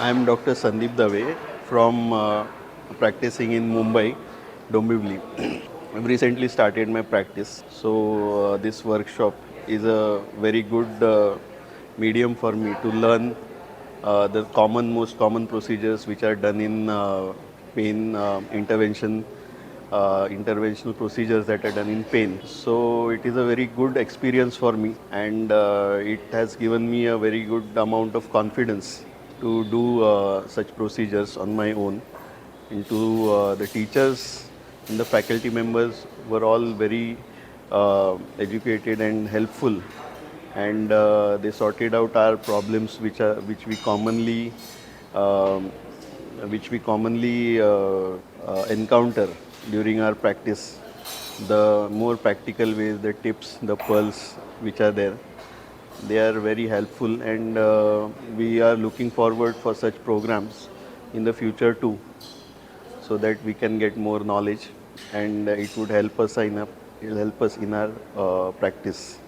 I am Dr. Sandeep Dave from practicing in Mumbai, Dombivli. I've recently started my practice, so this workshop is a very good medium for me to learn the most common procedures which are done in pain interventional procedures that are done in pain. So it is a very good experience for me, and it has given me a very good amount of confidence to do such procedures on my own. And to the teachers and the faculty members were all very educated and helpful, and they sorted out our problems um, which we commonly encounter during our practice. The more practical ways, the tips, the pearls which are there, they are very helpful, and we are looking forward for such programs in the future too, so that we can get more knowledge, and it would help us in our practice.